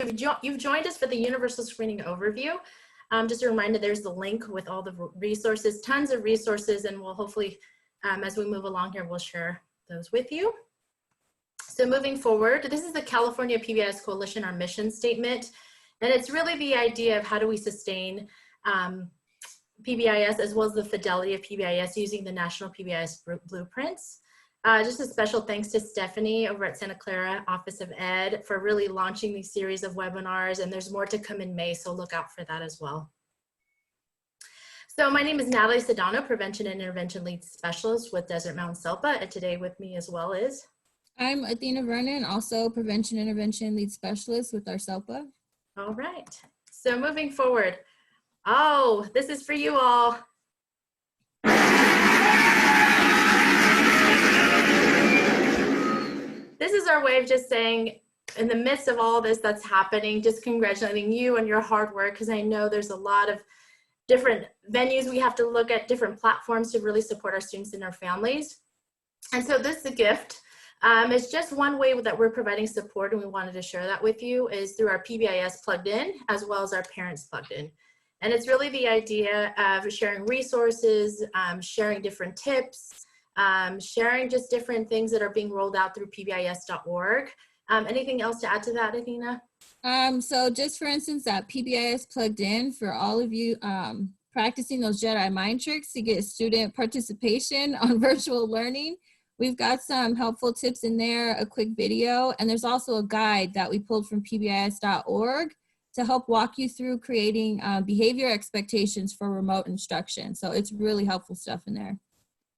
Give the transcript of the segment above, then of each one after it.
You've joined us for the Universal Screening Overview. Just a reminder, there's the link with all the resources, tons of resources, and we'll hopefully, as we move along here, we'll share those with you. So moving forward, this is the California PBIS Coalition, our mission statement, and it's really the idea of how do we sustain PBIS as well as the fidelity of PBIS using the national PBIS blueprints. Just a special thanks to Stephanie over at Santa Clara Office of Ed for really launching these series of webinars, and there's more to come in May, so look out for that as well. So my name is Natalie Sedano, Prevention and Intervention Lead Specialist with Desert Mountain SELPA, and today with me as well is? I'm Athena Vernon, also Prevention Intervention Lead Specialist with our SELPA. All right, so moving forward. Oh, this is for you all. This is our way of just saying, in the midst of all this that's happening, just congratulating you and your hard work, because I know there's a lot of different venues we have to look at, different platforms to really support our students and our families. And so this is a gift. It's just one way that we're providing support, and we wanted to share that with you, is through our PBIS plugged in, as well as our parents plugged in. And it's really the idea of sharing resources, sharing different tips, sharing just different things that are being rolled out through PBIS.org. Anything else to add to that, Athena? So just for instance, that PBIS plugged in for all of you practicing those Jedi mind tricks to get student participation on virtual learning. We've got some helpful tips in there, a quick video, and there's also a guide that we pulled from PBIS.org to help walk you through creating behavior expectations for remote instruction. So it's really helpful stuff in there.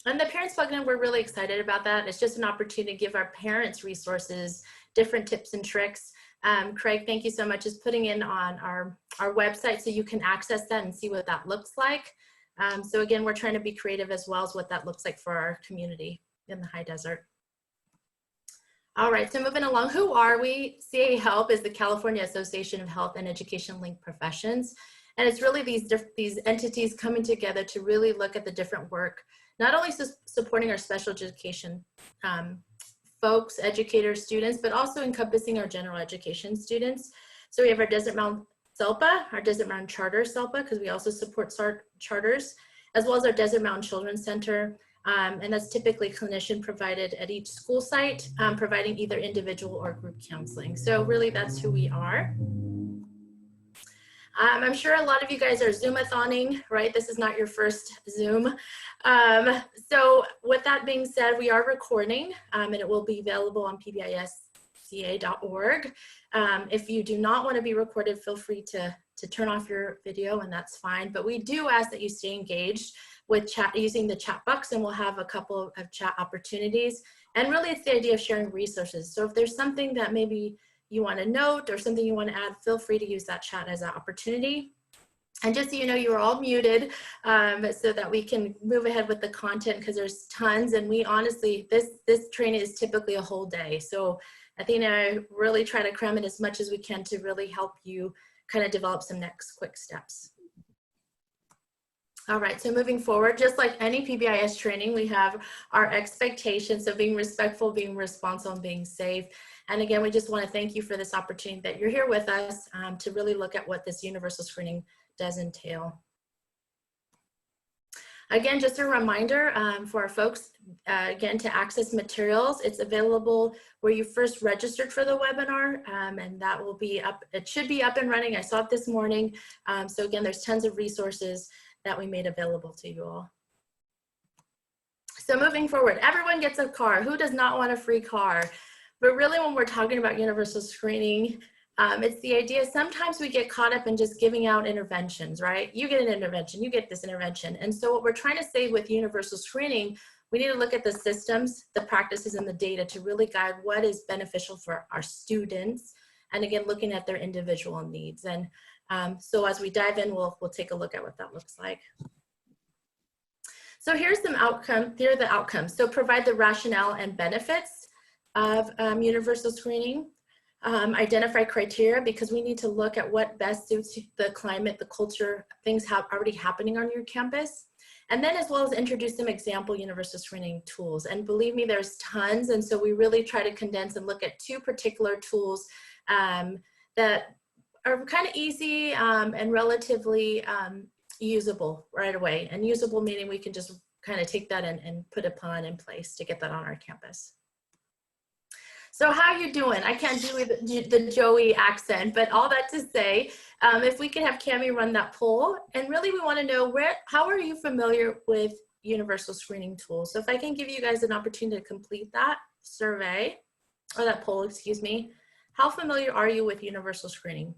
And the Parents Plugged In, we're really excited about that. It's just an opportunity to give our parents resources, different tips and tricks. Craig, thank you so much, is putting in on our website so you can access that and see what that looks like. So again, we're trying to be creative as well as what that looks like for our community in the high desert. All right, so moving along, who are we? CA Help is the California Association of Health and Education Linked Professions. And it's really these entities coming together to really look at the different work, not only supporting our special education folks, educators, students, but also encompassing our general education students. So we have our Desert Mountain SELPA, our Desert Mountain Charter SELPA, because we also support charters, as well as our Desert Mountain Children's Center. And that's typically clinician provided at each school site, providing either individual or group counseling. So really that's who we are. I'm sure a lot of you guys are Zoom-a-thoning, right? This is not your first Zoom. So with that being said, we are recording and it will be available on pbisca.org. If you do not want to be recorded, feel free to turn off your video, and that's fine. But we do ask that you stay engaged with chat using the chat box, and we'll have a couple of chat opportunities. And really it's the idea of sharing resources. So if there's something that maybe you want to note or something you want to add, feel free to use that chat as an opportunity. And just so you know, you're all muted so that we can move ahead with the content, because there's tons, and we honestly, this training is typically a whole day. So Athena and I really try to cram in as much as we can to really help you kind of develop some next quick steps. All right, so moving forward, just like any PBIS training, we have our expectations of being respectful, being responsible, and being safe. And again, we just want to thank you for this opportunity that you're here with us to really look at what this universal screening does entail. Again, just a reminder for our folks, again, to access materials, it's available where you first registered for the webinar, and that will be up, it should be up and running. I saw it this morning. So again, there's tons of resources that we made available to you all. So moving forward, everyone gets a car. Who does not want a free car? But really when we're talking about universal screening, it's the idea, sometimes we get caught up in just giving out interventions, right? You get an intervention, you get this intervention. And so what we're trying to say with universal screening, we need to look at the systems, the practices, and the data to really guide what is beneficial for our students. And again, looking at their individual needs. And so as we dive in, we'll take a look at what that looks like. So here's some here are the outcomes. So provide the rationale and benefits of universal screening. Identify criteria, because we need to look at what best suits the climate, the culture, things already happening on your campus. And then as well as introduce some example universal screening tools. And believe me, there's tons. And so we really try to condense and look at two particular tools that that are kind of easy and relatively usable right away. And usable meaning we can just kind of take that and put a plan in place to get that on our campus. So how you doing? I can't do the Joey accent, but all that to say, if we can have Cami run that poll, and really we want to know how are you familiar with universal screening tools? So if I can give you guys an opportunity to complete that survey, or that poll, excuse me, how familiar are you with universal screening?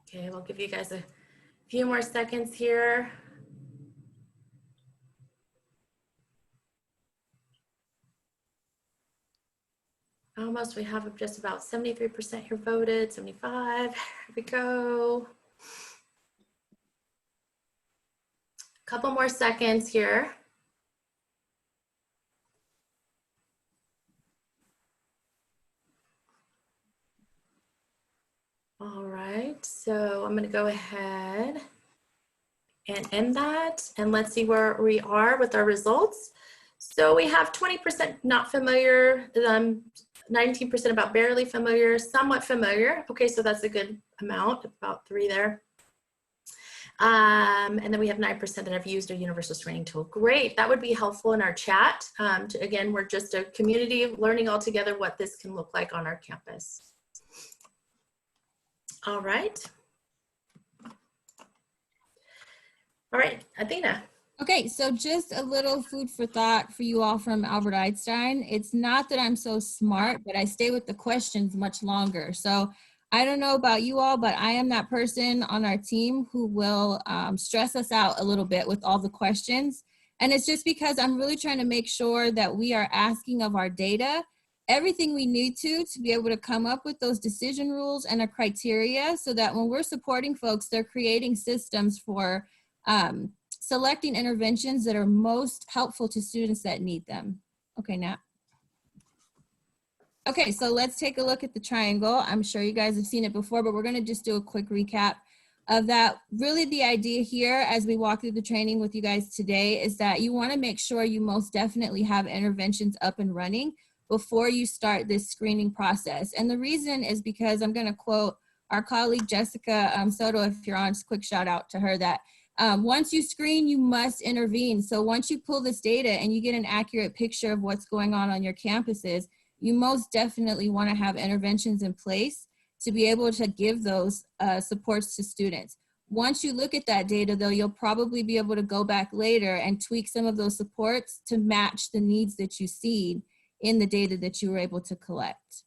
Okay, we'll give you guys a few more seconds here. Almost, we have just about 73% here voted, 75, here we go. A couple more seconds here. All right, so I'm gonna go ahead and end that, and let's see where we are with our results. So we have 20% not familiar, 19% about barely familiar, somewhat familiar. Okay, so that's a good amount, about 3 there. And then we have 9% that have used a universal screening tool. Great, that would be helpful in our chat. Again, we're just a community learning all together what this can look like on our campus. All right. All right, Athena. Okay, so just a little food for thought for you all from Albert Einstein. It's not that I'm so smart, but I stay with the questions much longer. So I don't know about you all, but I am that person on our team who will stress us out a little bit with all the questions. And it's just because I'm really trying to make sure that we are asking of our data everything we need to be able to come up with those decision rules and a criteria so that when we're supporting folks, they're creating systems for selecting interventions that are most helpful to students that need them. Okay, Nat. Okay, so let's take a look at the triangle. I'm sure you guys have seen it before, but we're gonna just do a quick recap of that. Really the idea here as we walk through the training with you guys today is that you wanna make sure you most definitely have interventions up and running before you start this screening process. And the reason is because I'm gonna quote our colleague Jessica Soto, if you're on, just quick shout out to her, that once you screen, you must intervene. So once you pull this data and you get an accurate picture of what's going on your campuses, you most definitely want to have interventions in place to be able to give those supports to students. Once you look at that data though, you'll probably be able to go back later and tweak some of those supports to match the needs that you see in the data that you were able to collect.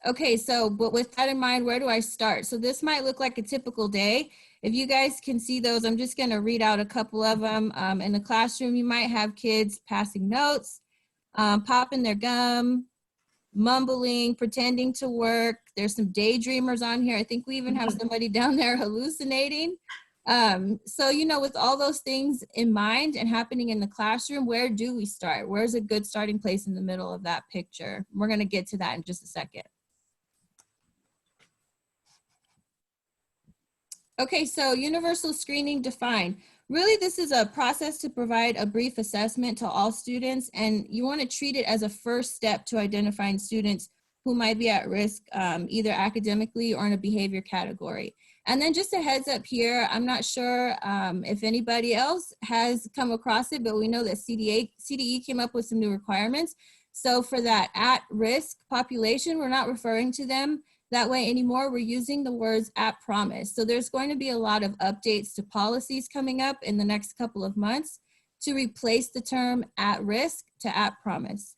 Okay, so but with that in mind, where do I start? So this might look like a typical day. If you guys can see those, I'm just gonna read out a couple of them. In the classroom, you might have kids passing notes, popping their gum, mumbling, pretending to work. There's some daydreamers on here. I think we even have somebody down there hallucinating. So, you know, with all those things in mind and happening in the classroom, where do we start? Where's a good starting place in the middle of that picture? We're gonna get to that in just a second. Okay, so universal screening defined. Really, this is a process to provide a brief assessment to all students, and you want to treat it as a first step to identifying students who might be at risk either academically or in a behavior category. And then just a heads up here, I'm not sure if anybody else has come across it, but we know that CDE came up with some new requirements. So for that at-risk population, we're not referring to them that way anymore. We're using the words at promise. So there's going to be a lot of updates to policies coming up in the next couple of months to replace the term at risk to at promise.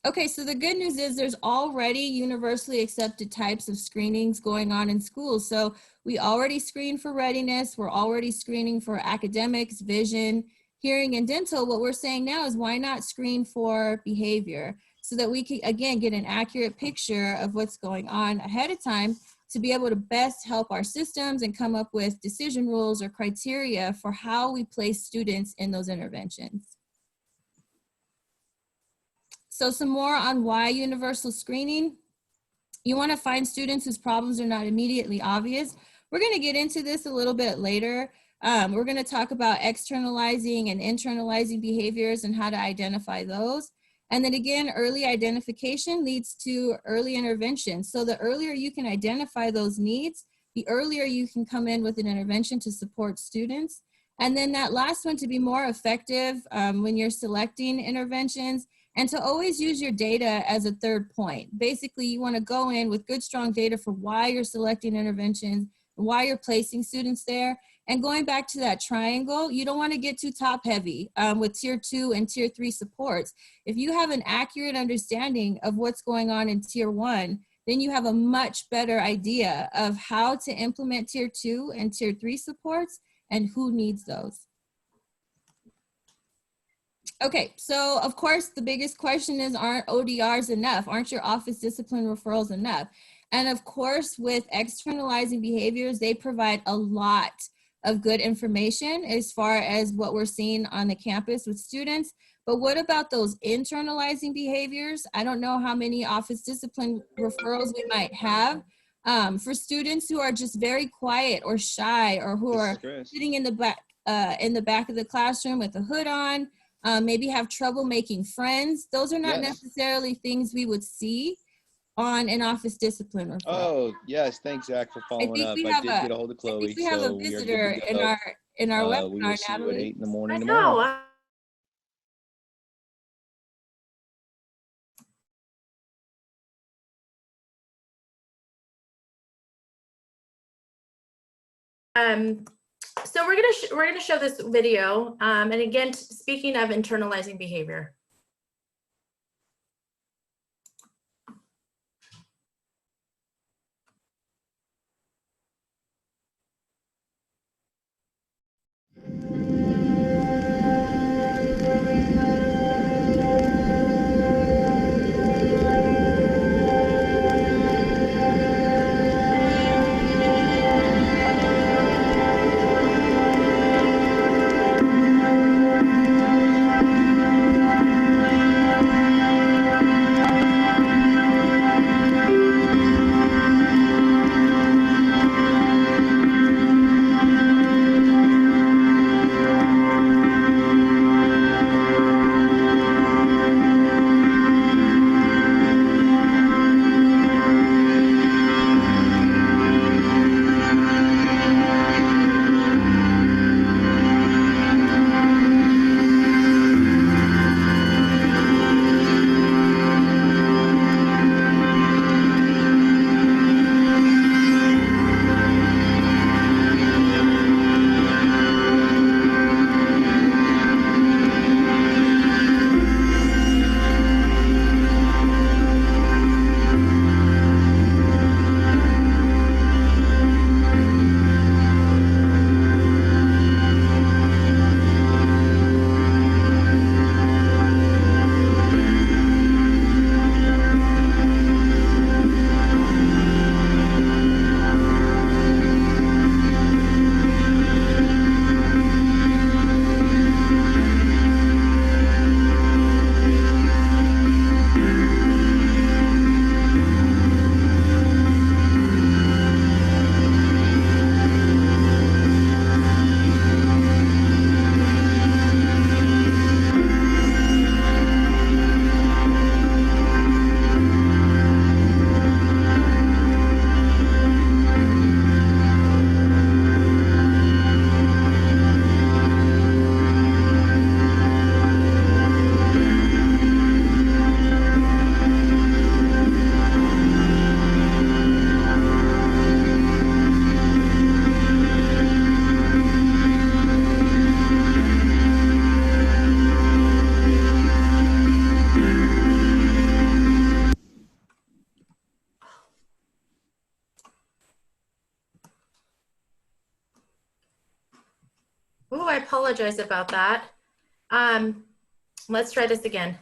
Okay, so the good news is there's already universally accepted types of screenings going on in schools. So we already screen for readiness. We're already screening for academics, vision, hearing, and dental. What we're saying now is why not screen for behavior, so that we can, again, get an accurate picture of what's going on ahead of time to be able to best help our systems and come up with decision rules or criteria for how we place students in those interventions. So some more on why universal screening. You want to find students whose problems are not immediately obvious. we're going to get into this a little bit later. We're going to talk about externalizing and internalizing behaviors and how to identify those. And then again, early identification leads to early intervention. So the earlier you can identify those needs, the earlier you can come in with an intervention to support students. And then that last one, to be more effective when you're selecting interventions, and to always use your data as a third point. Basically, you want to go in with good, strong data for why you're selecting interventions, why you're placing students there. And going back to that triangle, you don't want to get too top heavy with tier 2 and tier 3 supports. If you have an accurate understanding of what's going on in tier 1, then you have a much better idea of how to implement tier 2 and tier 3 supports and who needs those. Okay, so of course, the biggest question is, aren't ODRs enough? Aren't your office discipline referrals enough? And of course, with externalizing behaviors, they provide a lot of good information as far as what we're seeing on the campus with students. But what about those internalizing behaviors? I don't know how many office discipline referrals we might have for students who are just very quiet or shy, or who are sitting in the back of the classroom with a hood on, maybe have trouble making friends. Those are not necessarily things we would see on an office discipline referral. Oh, yes. Thanks, Zach, for following up. I did get a hold of Chloe. I think we have a visitor in our webinar, we will see you at 8 in the morning tomorrow. So we're gonna show this video, and again, speaking of internalizing behavior. Oh, I apologize about that. Let's try this again.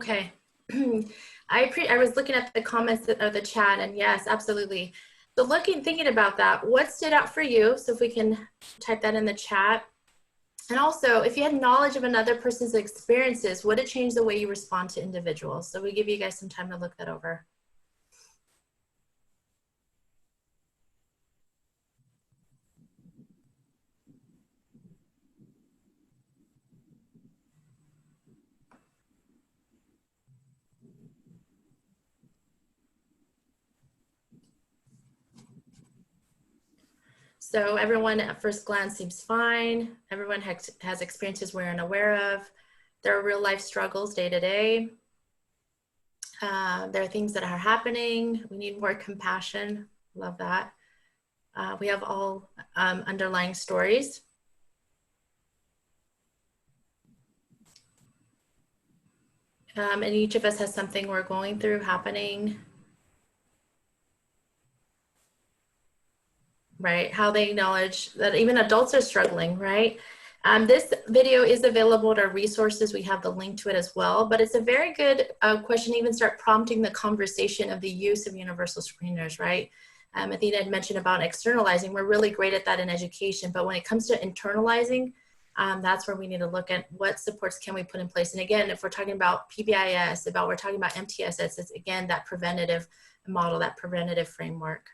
Okay. I was looking at the comments of the chat, and yes, absolutely. So thinking about that, what stood out for you? So if we can type that in the chat. And also, if you had knowledge of another person's experiences, would it change the way you respond to individuals? So we give you guys some time to look that over. So everyone at first glance seems fine. Everyone has experiences we're unaware of. There are real life struggles day to day. There are things that are happening. We need more compassion. Love that. We have all underlying stories. And each of us has something we're going through happening. Right? How they acknowledge that even adults are struggling, right? This video is available at our resources. We have the link to it as well, but it's a very good question to even start prompting the conversation of the use of universal screeners, right? Athena had mentioned about externalizing. We're really great at that in education, but when it comes to internalizing, that's where we need to look at what supports can we put in place. And again, if we're talking about PBIS, we're talking about MTSS, it's again, that preventative model, that preventative framework.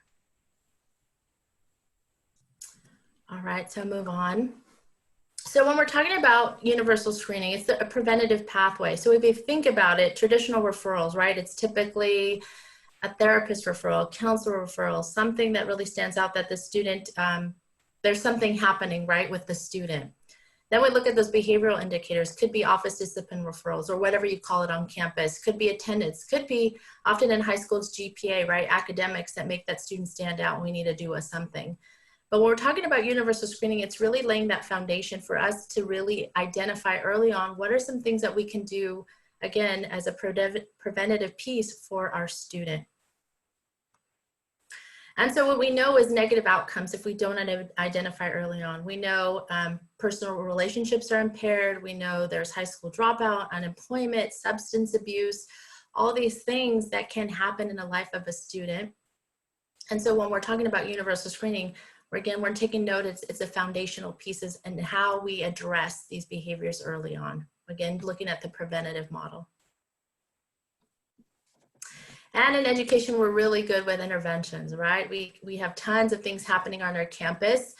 All right, so move on. So when we're talking about universal screening, it's a preventative pathway. So if you think about it, traditional referrals, right? It's typically a therapist referral, counselor referral, something that really stands out that the student, there's something happening, right, with the student. Then we look at those behavioral indicators, could be office discipline referrals or whatever you call it on campus, could be attendance, could be often in high school, it's GPA, right? Academics that make that student stand out and we need to do something. But when we're talking about universal screening, it's really laying that foundation for us to really identify early on what are some things that we can do, again, as a preventative piece for our student. And so what we know is negative outcomes if we don't identify early on. We know personal relationships are impaired. We know there's high school dropout, unemployment, substance abuse, all these things that can happen in the life of a student. And so when we're talking about universal screening, we're taking note, it's the foundational pieces and how we address these behaviors early on. Again, looking at the preventative model. And in education, we're really good with interventions, right? We have tons of things happening on our campus.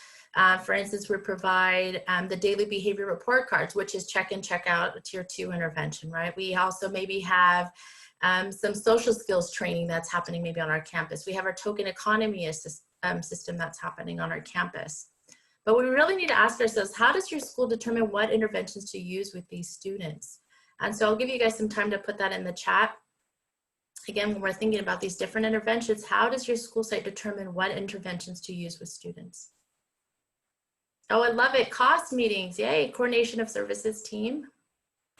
For instance, we provide the daily behavior report cards, which is check in, check out, a tier 2 intervention, right? We also maybe have some social skills training that's happening maybe on our campus. We have our token economy system that's happening on our campus. But we really need to ask ourselves, how does your school determine what interventions to use with these students? And so I'll give you guys some time to put that in the chat. Again, when we're thinking about these different interventions, how does your school site determine what interventions to use with students? Oh, I love it. COS meetings, yay. Coordination of Services team,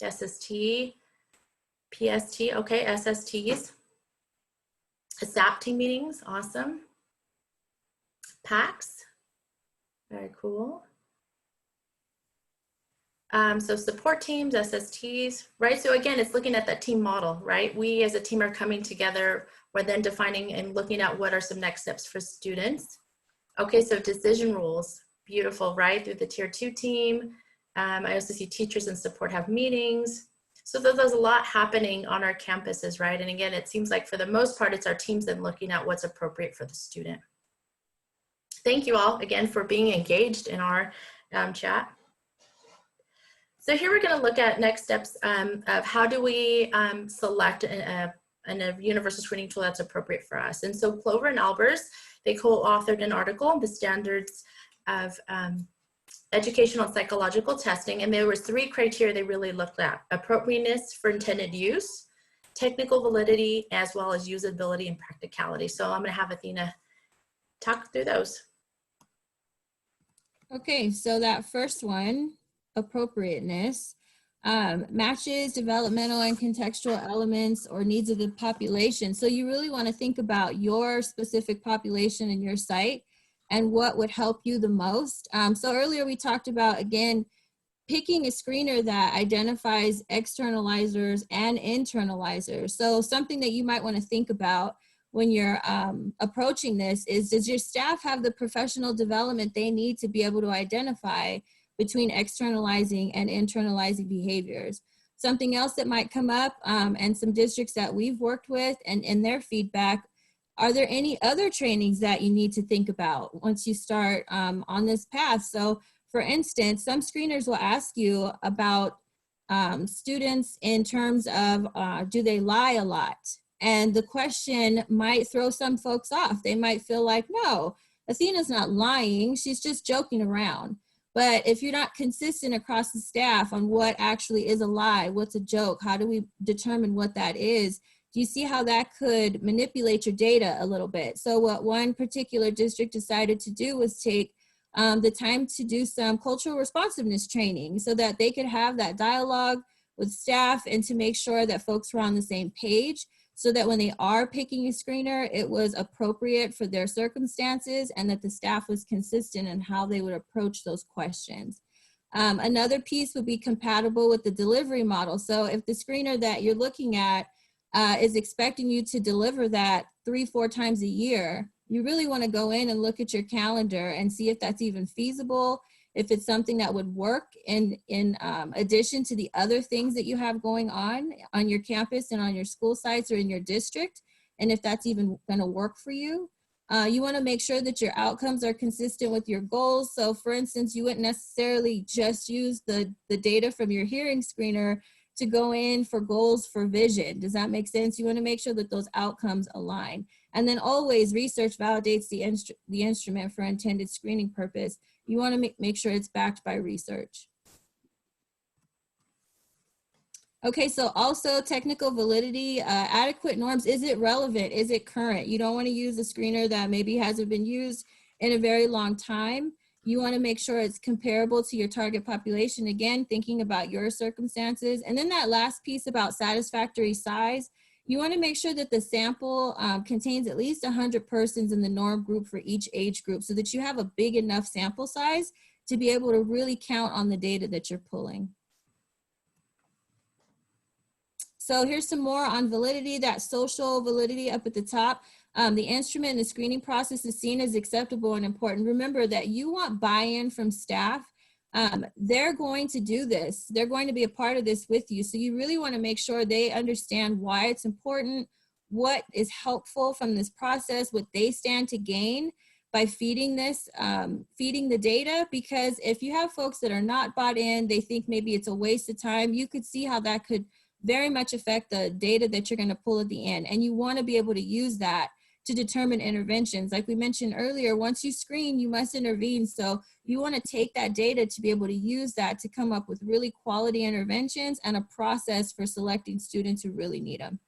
SST, PST, okay, SSTs. SAP team meetings, awesome. PACs, very cool. So support teams, SSTs, right? So again, it's looking at that team model, right? We as a team are coming together. We're then defining and looking at what are some next steps for students. Okay, so decision rules, beautiful, right? Through the tier 2 team. I also see teachers and support have meetings. So there's a lot happening on our campuses, right? And again, it seems like for the most part, it's our teams then looking at what's appropriate for the student. Thank you all again for being engaged in our chat. So here we're going to look at next steps of how do we select a universal screening tool that's appropriate for us. And so Clover and Albers, they co-authored an article, The Standards of Educational and Psychological Testing, and there was 3 criteria they really looked at: appropriateness for intended use, technical validity, as well as usability and practicality. So I'm going to have Athena talk through those. Okay, so that first one, appropriateness, matches developmental and contextual elements or needs of the population. So you really want to think about your specific population in your site and what would help you the most. So earlier we talked about, again, picking a screener that identifies externalizers and internalizers. So something that you might want to think about when you're approaching this is, does your staff have the professional development they need to be able to identify between externalizing and internalizing behaviors? Something else that might come up, and some districts that we've worked with and in their feedback, are there any other trainings that you need to think about once you start on this path? So for instance, some screeners will ask you about students in terms of, do they lie a lot? And the question might throw some folks off. They might feel like, no, Athena's not lying, she's just joking around. But if you're not consistent across the staff on what actually is a lie, what's a joke, how do we determine what that is, do you see how that could manipulate your data a little bit? So what one particular district decided to do was take the time to do some cultural responsiveness training so that they could have that dialogue with staff and to make sure that folks were on the same page, so that when they are picking a screener, it was appropriate for their circumstances and that the staff was consistent in how they would approach those questions. Another piece would be compatible with the delivery model. So if the screener that you're looking at is expecting you to deliver that 3-4 times a year, you really want to go in and look at your calendar and see if that's even feasible, if it's something that would work in addition to the other things that you have going on your campus and on your school sites or in your district, and if that's even going to work for you. You want to make sure that your outcomes are consistent with your goals. So for instance, you wouldn't necessarily just use the data from your hearing screener to go in for goals for vision. Does that make sense? You want to make sure that those outcomes align. And then always research validates the instrument for intended screening purpose. You want to make sure it's backed by research. Okay, so also technical validity, adequate norms. Is it relevant? Is it current? You don't want to use a screener that maybe hasn't been used in a very long time. You want to make sure it's comparable to your target population. Again, thinking about your circumstances. And then that last piece about satisfactory size, you want to make sure that the sample contains at least 100 persons in the norm group for each age group, so that you have a big enough sample size to be able to really count on the data that you're pulling. So here's some more on validity, that social validity up at the top. The instrument and the screening process is seen as acceptable and important. Remember that you want buy-in from staff. They're going to do this. They're going to be a part of this with you. So you really want to make sure they understand why it's important, what is helpful from this process, what they stand to gain by feeding this, feeding the data. Because if you have folks that are not bought in, they think maybe it's a waste of time, you could see how that could very much affect the data that you're going to pull at the end. And you want to be able to use that to determine interventions. Like we mentioned earlier, once you screen, you must intervene. So you want to take that data to be able to use that to come up with really quality interventions and a process for selecting students who really need them.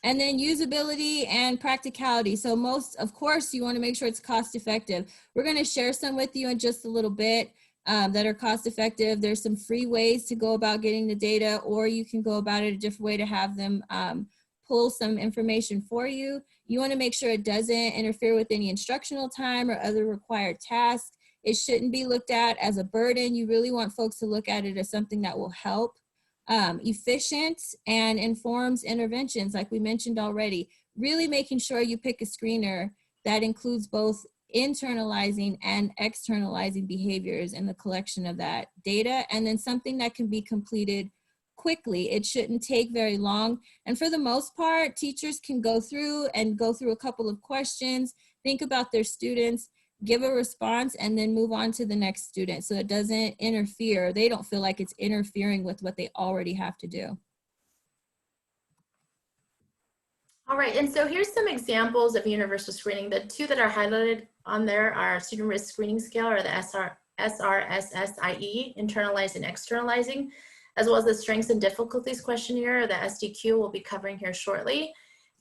And then usability and practicality. So most, of course, you want to make sure it's cost effective. We're going to share some with you in just a little bit that are cost effective. There's some free ways to go about getting the data, or you can go about it a different way to have them pull some information for you. You want to make sure it doesn't interfere with any instructional time or other required tasks. It shouldn't be looked at as a burden. You really want folks to look at it as something that will help. Efficient and informs interventions, like we mentioned already. Really making sure you pick a screener that includes both internalizing and externalizing behaviors in the collection of that data, and then something that can be completed quickly. It shouldn't take very long. And for the most part, teachers can go through a couple of questions, think about their students, give a response, and then move on to the next student. So it doesn't interfere. They don't feel like it's interfering with what they already have to do. All right, and so here's some examples of universal screening. The two that are highlighted on there are student risk screening scale, or the SRSSIE, internalizing and externalizing, as well as the strengths and difficulties questionnaire, or the SDQ, we'll be covering here shortly.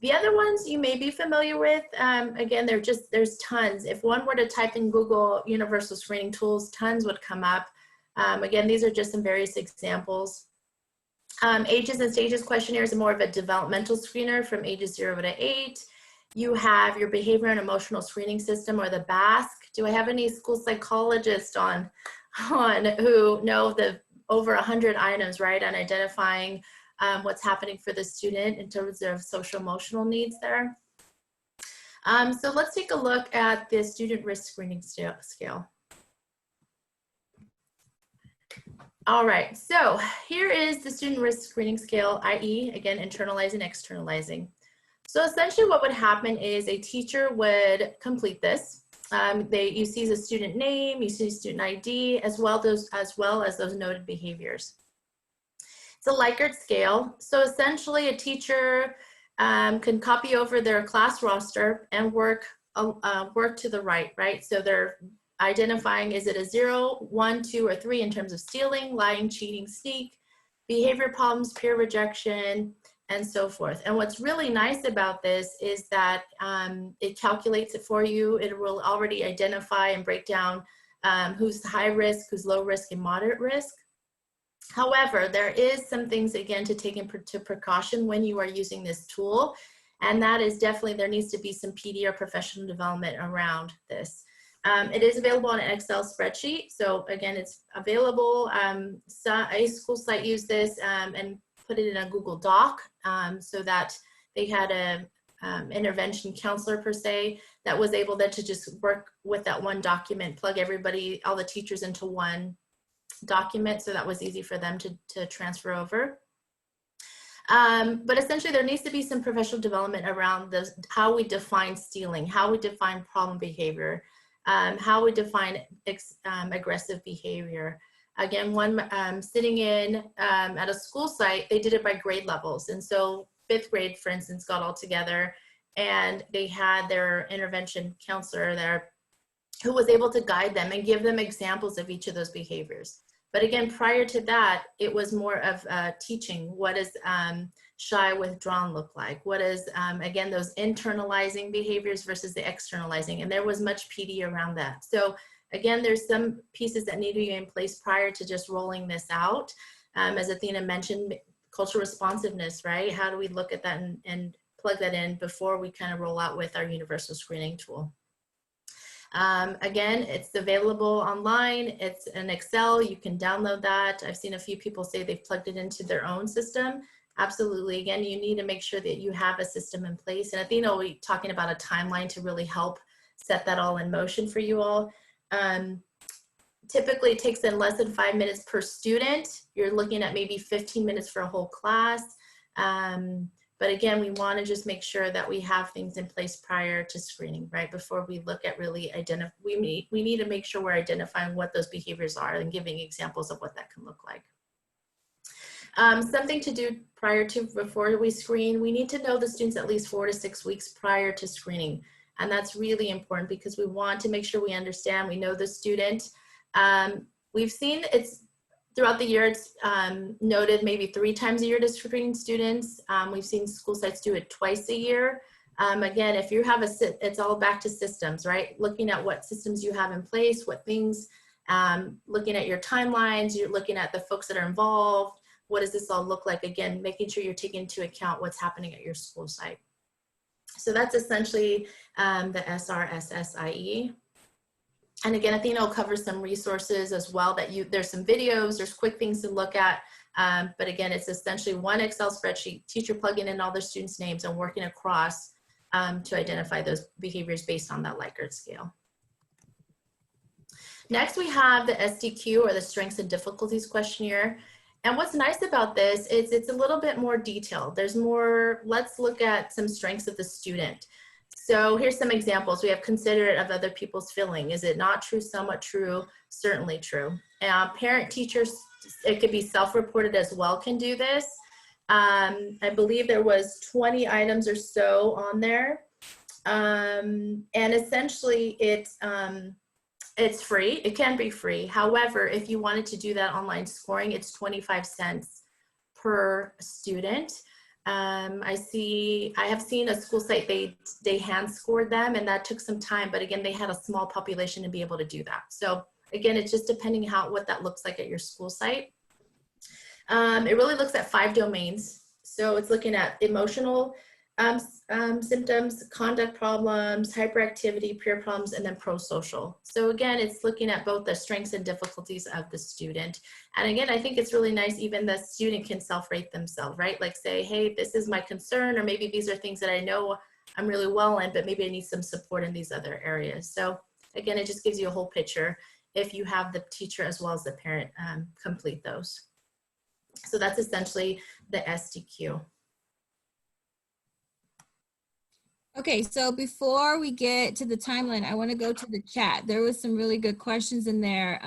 The other ones you may be familiar with, again, there's tons. If one were to type in Google universal screening tools, tons would come up. Again, these are just some various examples. Ages and stages questionnaire is more of a developmental screener from ages 0 to 8. You have your behavior and emotional screening system, or the BASC. Do I have any school psychologists on who know the over 100 items, right, on identifying what's happening for the student in terms of social emotional needs there? So let's take a look at the student risk screening scale. All right, so here is the student risk screening scale, i.e., again, internalizing, externalizing. So essentially what would happen is a teacher would complete this. You see the student name, you see student ID, as well as those noted behaviors. It's a Likert scale. So essentially a teacher can copy over their class roster and work to the right? So they're identifying, is it a 0, 1, 2, or 3 in terms of stealing, lying, cheating, sneak, behavior problems, peer rejection, and so forth. And what's really nice about this is that it calculates it for you. It will already identify and break down who's high risk, who's low risk, and moderate risk. However, there is some things, again, to take into precaution when you are using this tool. And that is definitely, there needs to be some PD or professional development around this. It is available on an Excel spreadsheet. So again, it's available. A school site used this and put it in a Google Doc so that they had a intervention counselor per se that was able then to just work with that one document, plug everybody, all the teachers into one document, so that was easy for them to transfer over. But essentially there needs to be some professional development around how we define stealing, how we define problem behavior, how we define aggressive behavior. Again, sitting in at a school site, they did it by grade levels. And so 5th grade, for instance, got all together and they had their intervention counselor there who was able to guide them and give them examples of each of those behaviors. But again, prior to that, it was more of teaching. What does shy, withdrawn look like? What is, again, those internalizing behaviors versus the externalizing? And there was much PD around that. So again, there's some pieces that need to be in place prior to just rolling this out. As Athena mentioned, cultural responsiveness, right? How do we look at that and plug that in before we kind of roll out with our universal screening tool? Again, it's available online. It's an Excel. You can download that. I've seen a few people say they've plugged it into their own system. Absolutely. Again, you need to make sure that you have a system in place. And Athena will be talking about a timeline to really help set that all in motion for you all. Typically, it takes in less than 5 minutes per student. You're looking at maybe 15 minutes for a whole class. But again, we want to just make sure that we have things in place prior to screening, right? Before we look at really we need to make sure we're identifying what those behaviors are and giving examples of what that can look like. Something to do before we screen, we need to know the students at least 4 to 6 weeks prior to screening. And that's really important because we want to make sure we understand, we know the student. We've seen throughout the year, it's noted maybe 3 times a year to screen students. We've seen school sites do it twice a year. Again, if you have it's all back to systems, right? Looking at what systems you have in place, what things, looking at your timelines, you're looking at the folks that are involved. What does this all look like? Again, making sure you're taking into account what's happening at your school site. So that's essentially the SRSSIE. And again, Athena will cover some resources as well there's some videos, there's quick things to look at. But again, it's essentially one Excel spreadsheet, teacher plugging in all their students' names and working across to identify those behaviors based on that Likert scale. Next, we have the SDQ, or the Strengths and Difficulties Questionnaire. And what's nice about this is it's a little bit more detailed. There's more, let's look at some strengths of the student. So here's some examples. We have considerate of other people's feeling. Is it not true, somewhat true, certainly true? Parent, teachers, it could be self-reported as well, can do this. I believe there was 20 items or so on there. And essentially it's free. It can be free. However, if you wanted to do that online scoring, it's 25 cents per student. I have seen a school site, they hand scored them, and that took some time, but again, they had a small population to be able to do that. So again, it's just depending what that looks like at your school site. It really looks at 5 domains. So it's looking at emotional, Symptoms, conduct problems, hyperactivity, peer problems, and then pro-social. So again, it's looking at both the strengths and difficulties of the student. And again, I think it's really nice, even the student can self-rate themselves, right? Like say, hey, this is my concern, or maybe these are things that I know I'm really well in, but maybe I need some support in these other areas. So again, it just gives you a whole picture if you have the teacher as well as the parent complete those. So that's essentially the SDQ. Okay, so before we get to the timeline, I want to go to the chat. There was some really good questions in there.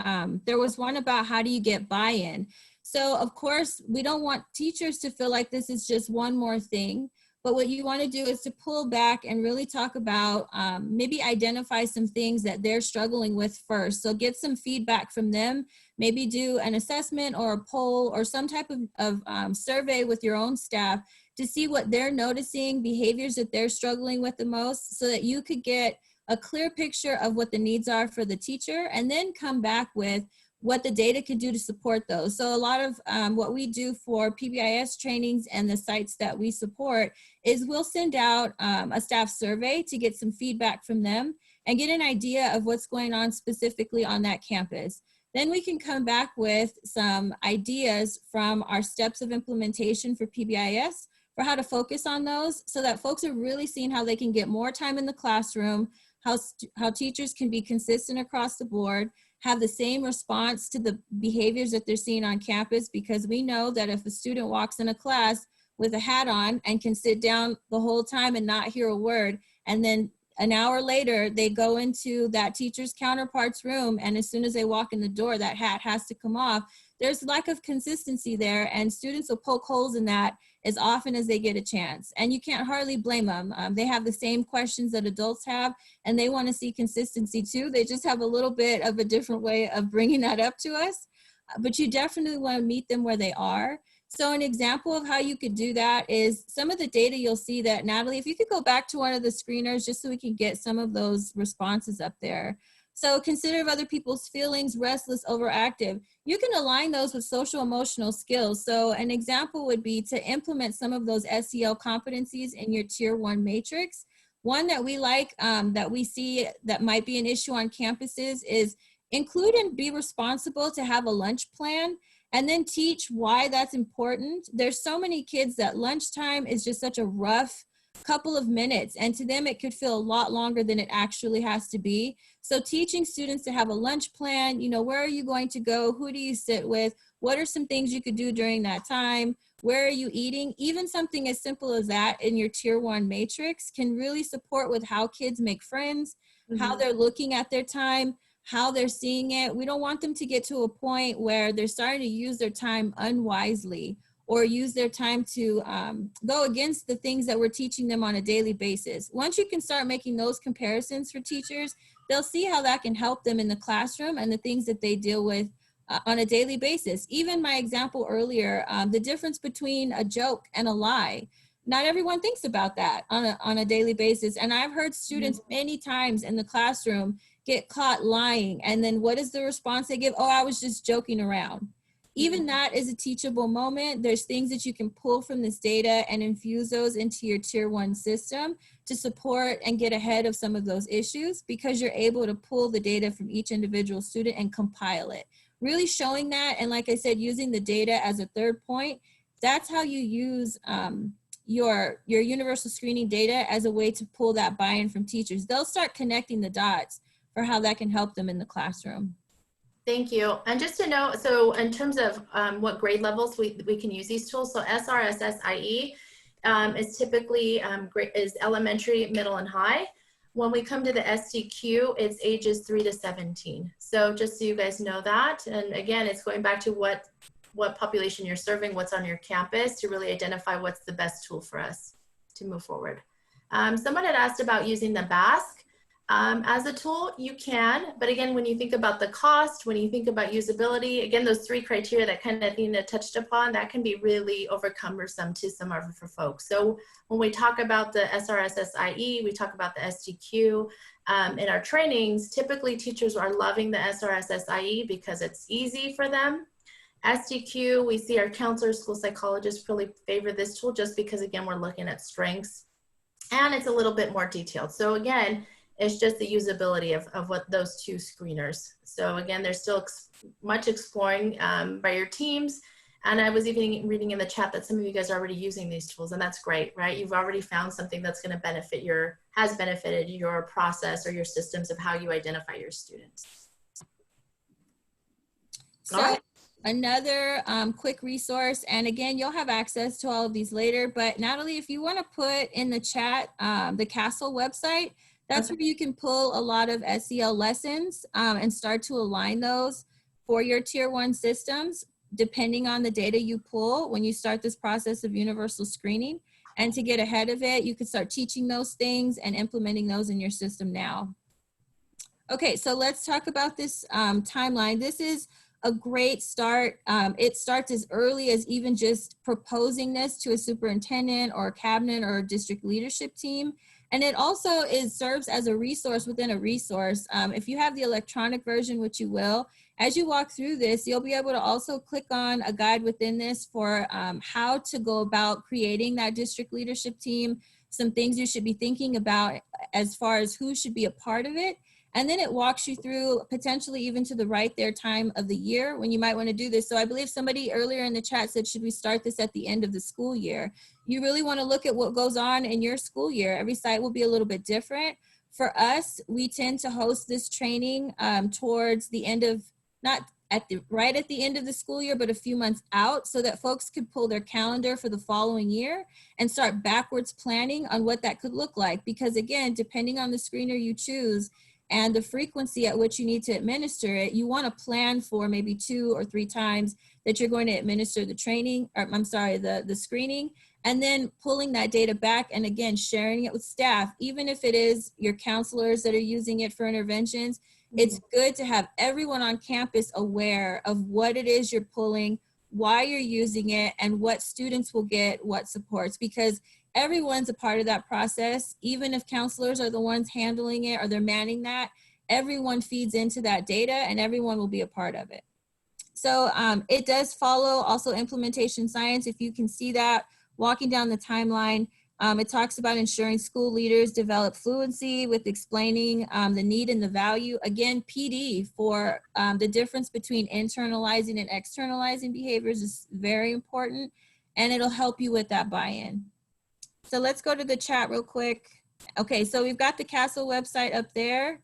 There was one about how do you get buy-in? So of course, we don't want teachers to feel like this is just one more thing, but what you want to do is to pull back and really talk about, maybe identify some things that they're struggling with first. So get some feedback from them, maybe do an assessment or a poll or some type of survey with your own staff to see what they're noticing, behaviors that they're struggling with the most, so that you could get a clear picture of what the needs are for the teacher, and then come back with what the data could do to support those. So a lot of what we do for PBIS trainings and the sites that we support is we'll send out a staff survey to get some feedback from them and get an idea of what's going on specifically on that campus. Then we can come back with some ideas from our steps of implementation for PBIS for how to focus on those, so that folks are really seeing how they can get more time in the classroom, how teachers can be consistent across the board, have the same response to the behaviors that they're seeing on campus, because we know that if a student walks in a class with a hat on and can sit down the whole time and not hear a word, and then an hour later they go into that teacher's counterpart's room, and as soon as they walk in the door, that hat has to come off, there's lack of consistency there, and students will poke holes in that as often as they get a chance. And you can't hardly blame them. They have the same questions that adults have, and they want to see consistency too. They just have a little bit of a different way of bringing that up to us. But you definitely want to meet them where they are. So an example of how you could do that is some of the data you'll see that, Natalie, if you could go back to one of the screeners just so we can get some of those responses up there. So considerate of other people's feelings, restless, overactive. You can align those with social emotional skills. So an example would be to implement some of those SEL competencies in your tier 1 matrix. One that we like, that we see that might be an issue on campuses is include and be responsible to have a lunch plan, and then teach why that's important. There's so many kids that lunchtime is just such a rough couple of minutes, and to them it could feel a lot longer than it actually has to be. So teaching students to have a lunch plan, you know, where are you going to go? Who do you sit with? What are some things you could do during that time? Where are you eating? Even something as simple as that in your tier 1 matrix can really support with how kids make friends, how they're looking at their time, how they're seeing it. We don't want them to get to a point where they're starting to use their time unwisely or use their time to go against the things that we're teaching them on a daily basis. Once you can start making those comparisons for teachers, they'll see how that can help them in the classroom and the things that they deal with on a daily basis. Even my example earlier, the difference between a joke and a lie. Not everyone thinks about that on a daily basis. And I've heard students many times in the classroom get caught lying. And then what is the response they give? Oh, I was just joking around. Even that is a teachable moment. There's things that you can pull from this data and infuse those into your tier 1 system to support and get ahead of some of those issues, because you're able to pull the data from each individual student and compile it. Really showing that, and like I said, using the data as a third point, that's how you use your universal screening data as a way to pull that buy-in from teachers. They'll start connecting the dots for how that can help them in the classroom. Thank you. And just to know, so in terms of what grade levels we can use these tools, so SRSSIE is typically is elementary, middle, and high. When we come to the SDQ, it's ages 3 to 17. So just so you guys know that. And again, it's going back to what population you're serving, what's on your campus, to really identify what's the best tool for us to move forward. Someone had asked about using the BASC. As a tool, you can, but again, when you think about the cost, when you think about usability, again, those 3 criteria that kind of Athena touched upon, that can be really overcumbersome to some of for folks. So when we talk about the SRSSIE, we talk about the SDQ in our trainings, typically teachers are loving the SRSSIE because it's easy for them. SDQ, we see our counselors, school psychologists really favor this tool just because, again, we're looking at strengths and it's a little bit more detailed. So again, it's just the usability of what those two screeners. So again, there's still much exploring by your teams. And I was even reading in the chat that some of you guys are already using these tools, and that's great, right? You've already found something that's going to benefit has benefited your process or your systems of how you identify your students. So another quick resource, and again, you'll have access to all of these later, but Natalie, if you want to put in the chat the CASEL website, that's where you can pull a lot of SEL lessons and start to align those for your tier 1 systems, depending on the data you pull when you start this process of universal screening. And to get ahead of it, you can start teaching those things and implementing those in your system now. Okay, so let's talk about this timeline. This is a great start. It starts as early as even just proposing this to a superintendent or a cabinet or a district leadership team. And it also serves as a resource within a resource. If you have the electronic version, which you will, as you walk through this, you'll be able to also click on a guide within this for how to go about creating that district leadership team, some things you should be thinking about as far as who should be a part of it. And then it walks you through potentially even to the right there time of the year when you might want to do this. So I believe somebody earlier in the chat said, should we start this at the end of the school year? You really want to look at what goes on in your school year. Every site will be a little bit different. For us, we tend to host this training towards the end of, not at the right at the end of the school year, but a few months out, so that folks could pull their calendar for the following year and start backwards planning on what that could look like. Because again, depending on the screener you choose, and the frequency at which you need to administer it, you want to plan for maybe 2 or 3 times that you're going to administer the training, or I'm sorry, the screening, and then pulling that data back and again, sharing it with staff. Even if it is your counselors that are using it for interventions, it's good to have everyone on campus aware of what it is you're pulling, why you're using it, and what students will get what supports, because everyone's a part of that process. Even if counselors are the ones handling it or they're manning that, everyone feeds into that data and everyone will be a part of it. So it does follow also implementation science. If you can see that walking down the timeline, it talks about ensuring school leaders develop fluency with explaining the need and the value. Again, PD for the difference between internalizing and externalizing behaviors is very important, and it'll help you with that buy-in. So let's go to the chat real quick. Okay, so we've got the CASEL website up there.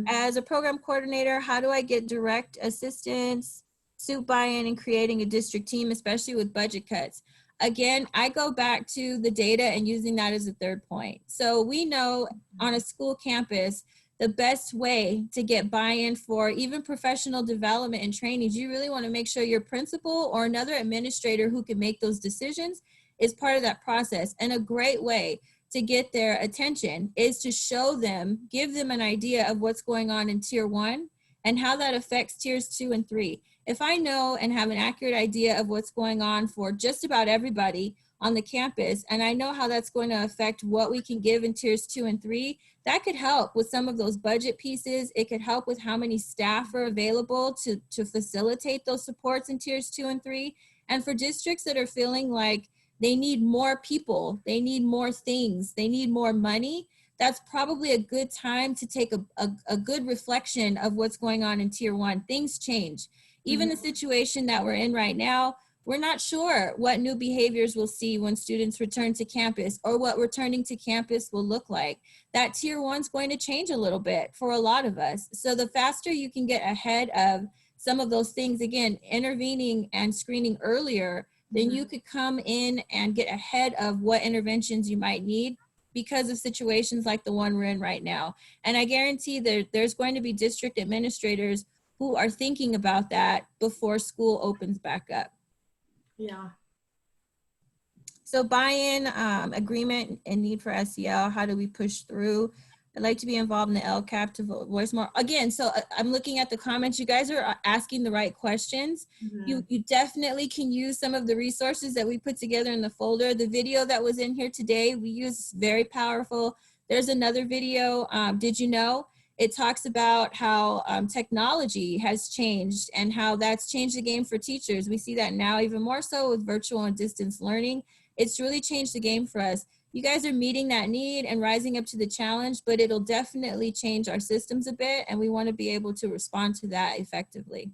As a program coordinator, how do I get direct assistance, suit buy-in, and creating a district team, especially with budget cuts? Again, I go back to the data and using that as a third point. So we know on a school campus, the best way to get buy-in for even professional development and trainings, you really want to make sure your principal or another administrator who can make those decisions is part of that process. And a great way to get their attention is to show them, give them an idea of what's going on in tier 1 and how that affects tiers 2 and 3. If I know and have an accurate idea of what's going on for just about everybody on the campus, and I know how that's going to affect what we can give in tiers 2 and 3, that could help with some of those budget pieces. It could help with how many staff are available to facilitate those supports in tiers 2 and 3. And for districts that are feeling like they need more people, they need more things, they need more money, that's probably a good time to take a good reflection of what's going on in tier 1. Things change. Even the situation that we're in right now, we're not sure what new behaviors we'll see when students return to campus or what returning to campus will look like. That tier 1's going to change a little bit for a lot of us. So the faster you can get ahead of some of those things, again, intervening and screening earlier, then you could come in and get ahead of what interventions you might need because of situations like the one we're in right now. And I guarantee there's going to be district administrators who are thinking about that before school opens back up. Yeah. So buy-in, agreement, and need for SEL, how do we push through? I'd like to be involved in the LCAP to voice more. Again, so I'm looking at the comments. You guys are asking the right questions. You definitely can use some of the resources that we put together in the folder. The video that was in here today, we use very powerful. There's another video, did you know? It talks about how technology has changed and how that's changed the game for teachers. We see that now even more so with virtual and distance learning. It's really changed the game for us. you guys are meeting that need and rising up to the challenge, but it'll definitely change our systems a bit, and we want to be able to respond to that effectively.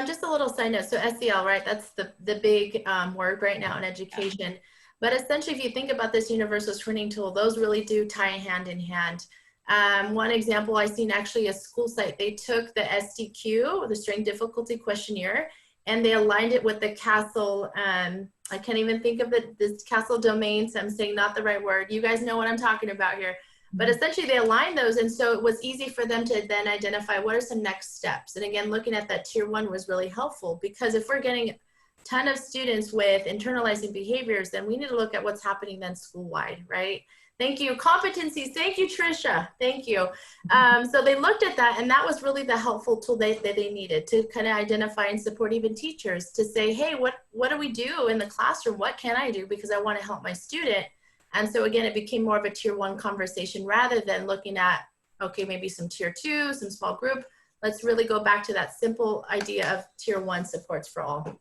Just a little side note, so SEL, right, that's the big word right now in education. But essentially, if you think about this universal screening tool, those really do tie hand in hand. One example I've seen, actually a school site, they took the SDQ, the Strength Difficulty Questionnaire, and they aligned it with the CASEL, I can't even think of it, this CASEL domain, so I'm saying not the right word. You guys know what I'm talking about here. But essentially they aligned those, and so it was easy for them to then identify what are some next steps. And again, looking at that tier 1 was really helpful, because if we're getting a ton of students with internalizing behaviors, then we need to look at what's happening then school-wide, right? Thank you. Competencies. Thank you, Trisha. Thank you. So they looked at that, and that was really the helpful tool that they needed to kind of identify and support even teachers to say, hey, what do we do in the classroom? What can I do? Because I want to help my student. And so again, it became more of a tier 1 conversation rather than looking at, okay, maybe some tier 2, some small group. Let's really go back to that simple idea of tier 1 supports for all.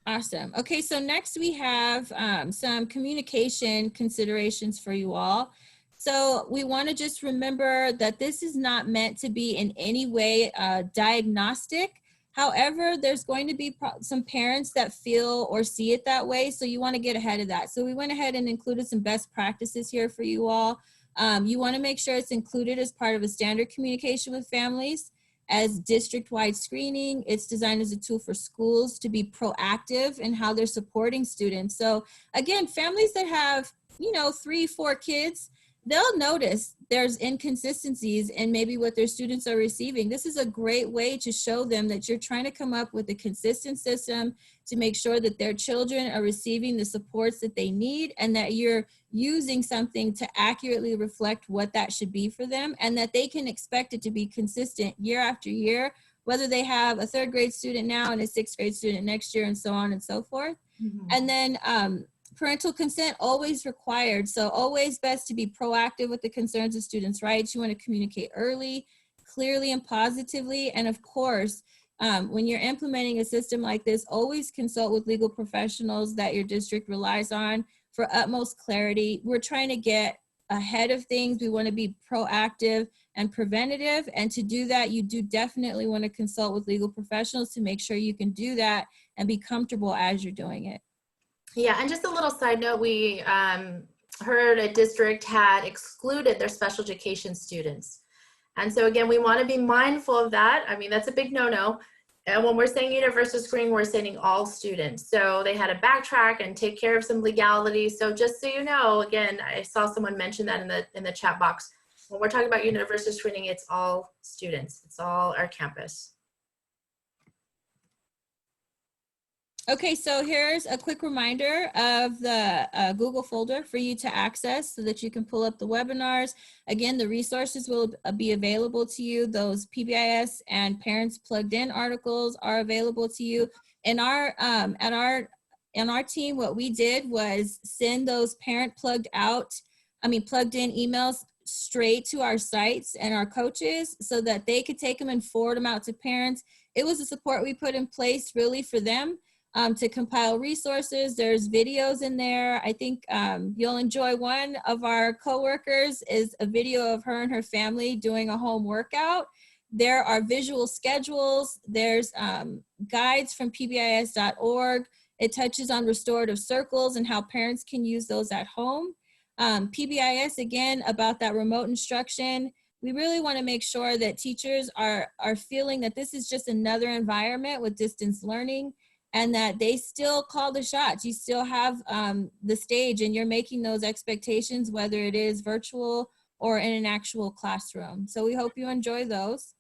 Awesome. Okay, so next we have some communication considerations for you all. So we want to just remember that this is not meant to be in any way diagnostic. However, there's going to be some parents that feel or see it that way, so you want to get ahead of that. So we went ahead and included some best practices here for you all. You want to make sure it's included as part of a standard communication with families. As district-wide screening, it's designed as a tool for schools to be proactive in how they're supporting students. So again, families that have, 3, 4 kids, they'll notice there's inconsistencies in maybe what their students are receiving. This is a great way to show them that you're trying to come up with a consistent system to make sure that their children are receiving the supports that they need, and that you're using something to accurately reflect what that should be for them, and that they can expect it to be consistent year after year, whether they have a 3rd grade student now and a 6th grade student next year, and so on and so forth. And then parental consent always required. So always best to be proactive with the concerns of students' rights. You want to communicate early, clearly, and positively. And of course, when you're implementing a system like this, always consult with legal professionals that your district relies on for utmost clarity. We're trying to get ahead of things. We want to be proactive and preventative. And to do that, you do definitely want to consult with legal professionals to make sure you can do that and be comfortable as you're doing it. Yeah, and just a little side note, we heard a district had excluded their special education students. And so again, we want to be mindful of that. I mean, that's a big no-no. And when we're saying universal screening, we're saying all students. So they had to backtrack and take care of some legality. So just so you know, again, I saw someone mention that in the chat box. When we're talking about universal screening, it's all students. It's all our campus. Okay, so here's a quick reminder of the Google folder for you to access so that you can pull up the webinars. Again, the resources will be available to you. Those PBIS and Parents Plugged In articles are available to you. In our team, what we did was send those plugged in emails straight to our sites and our coaches so that they could take them and forward them out to parents. It was a support we put in place really for them. To compile resources. There's videos in there. I think you'll enjoy one of our coworkers is a video of her and her family doing a home workout. There are visual schedules. There's guides from PBIS.org. It touches on restorative circles and how parents can use those at home. PBIS, again, about that remote instruction. We really want to make sure that teachers are feeling that this is just another environment with distance learning, and that they still call the shots. You still have the stage, and you're making those expectations, whether it is virtual or in an actual classroom. So we hope you enjoy those.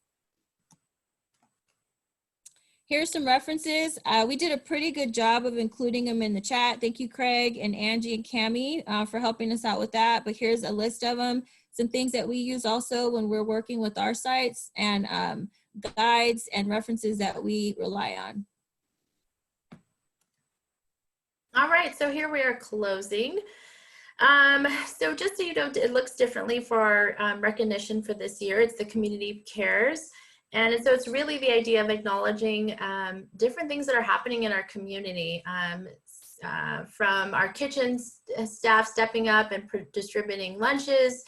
Here's some references. We did a pretty good job of including them in the chat. Thank you, Craig and Angie and Cammie for helping us out with that. But here's a list of them. Some things that we use also when we're working with our sites, and guides and references that we rely on. All right, so here we are closing. So just so you know, it looks differently for our recognition for this year. It's the Community Cares. And so it's really the idea of acknowledging different things that are happening in our community. from our kitchen staff stepping up and distributing lunches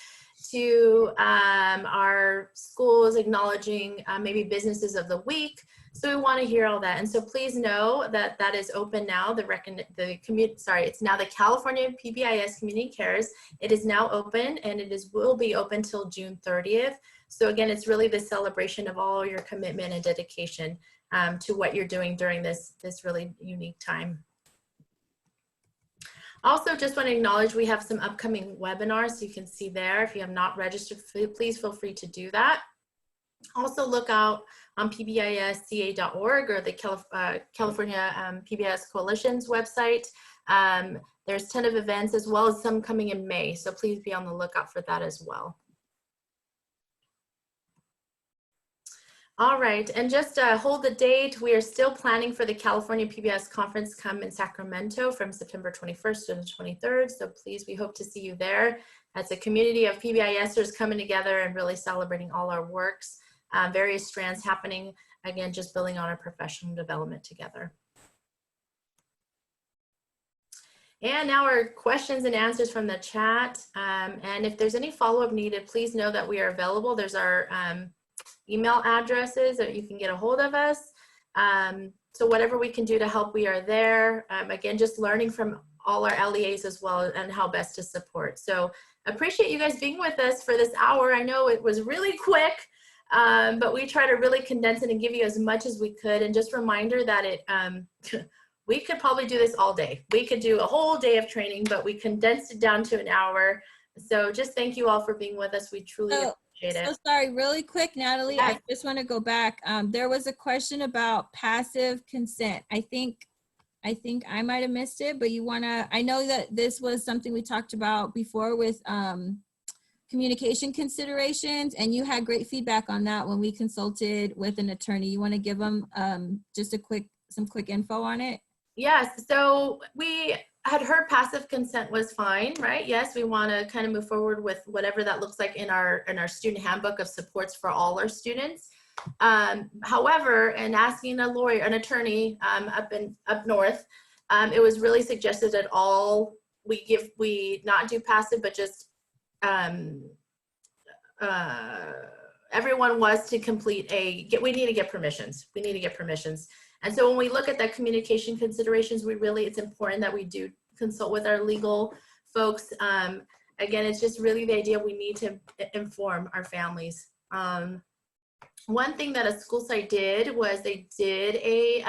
to our schools acknowledging maybe businesses of the week. So we want to hear all that. And so please know that that is open now. It's now the California PBIS Community Cares. It is now open, and will be open till June 30th. So again, it's really the celebration of all your commitment and dedication to what you're doing during this really unique time. Also, just want to acknowledge we have some upcoming webinars. You can see there. If you have not registered, please feel free to do that. Also look out on PBISCA.org or the California PBS Coalition's website. There's a ton of events as well as some coming in May. So please be on the lookout for that as well. All right, and just hold the date. We are still planning for the California PBS conference come in Sacramento from September 21st to the 23rd. So please, we hope to see you there. That's a community of PBISers coming together and really celebrating all our works, various strands happening, again, just building on our professional development together. And now our questions and answers from the chat. And if there's any follow-up needed, please know that we are available. There's our email addresses that you can get a hold of us. So whatever we can do to help, we are there. Again, just learning from all our LEAs as well and how best to support. So appreciate you guys being with us for this hour. I know it was really quick, but we try to really condense it and give you as much as we could. And just a reminder that we could probably do this all day. We could do a whole day of training, but we condensed it down to an hour. So just thank you all for being with us. We truly appreciate it. So sorry, really quick, Natalie, Yeah. I just want to go back. There was a question about passive consent. I think I might have missed it, but I know that this was something we talked about before with communication considerations, and you had great feedback on that when we consulted with an attorney. You want to give them just some quick info on it? Yes, so we had heard passive consent was fine, right? Yes, we want to kind of move forward with whatever that looks like in our student handbook of supports for all our students. However, in asking an attorney up north, it was really suggested that we not do passive, but just everyone was to complete we need to get permissions. We need to get permissions. And so when we look at that communication considerations, it's important that we do consult with our legal folks. Again, it's just really the idea we need to inform our families. One thing that a school site did was they did a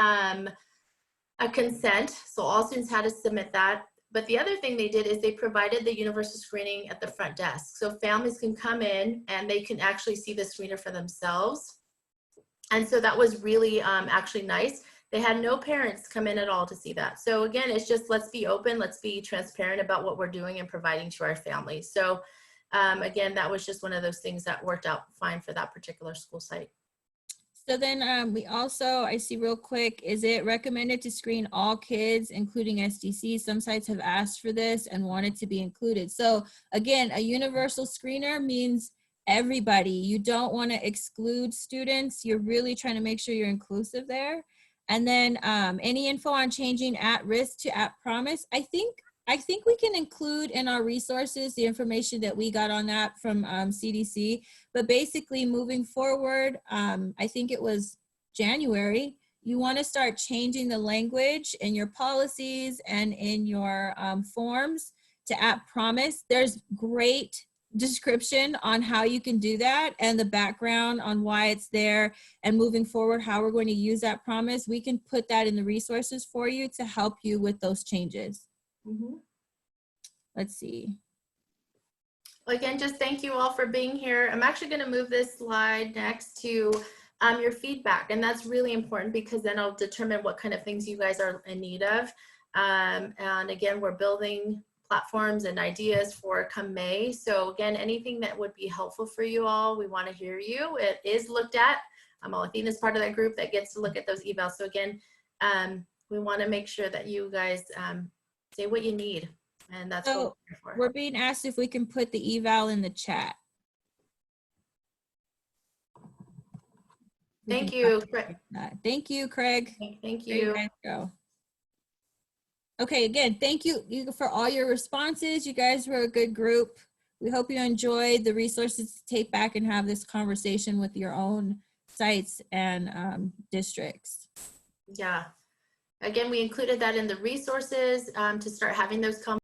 consent. So all students had to submit that. But the other thing they did is they provided the universal screening at the front desk. So families can come in and they can actually see the screener for themselves. And so that was really actually nice. They had no parents come in at all to see that. So again, it's just, let's be open, let's be transparent about what we're doing and providing to our families. So again, that was just one of those things that worked out fine for that particular school site. So then we also, I see real quick, is it recommended to screen all kids, including SDC? Some sites have asked for this and wanted to be included. So again, a universal screener means everybody. You don't want to exclude students. You're really trying to make sure you're inclusive there. And then any info on changing at risk to at promise, I think we can include in our resources the information that we got on that from CDC. But basically moving forward, I think it was January, you want to start changing the language in your policies and in your forms to at promise. There's great description on how you can do that and the background on why it's there, and moving forward how we're going to use that promise. We can put that in the resources for you to help you with those changes. Mm-hmm. Let's see. Again, just thank you all for being here. I'm actually going to move this slide next to your feedback, and that's really important because then I'll determine what kind of things you guys are in need of. And again, we're building platforms and ideas for come May. So again, anything that would be helpful for you all, we want to hear you. It is looked at. Athena's part of that group that gets to look at those evals. So again, we want to make sure that you guys say what you need, and that's what we're here for. We're being asked if we can put the eval in the chat. Thank you. Thank you, Craig. Thank you. There you guys go. Okay, again, thank you for all your responses. You guys were a good group. We hope you enjoyed the resources to take back and have this conversation with your own sites and districts. Yeah. Again, we included that in the resources to start having those conversations.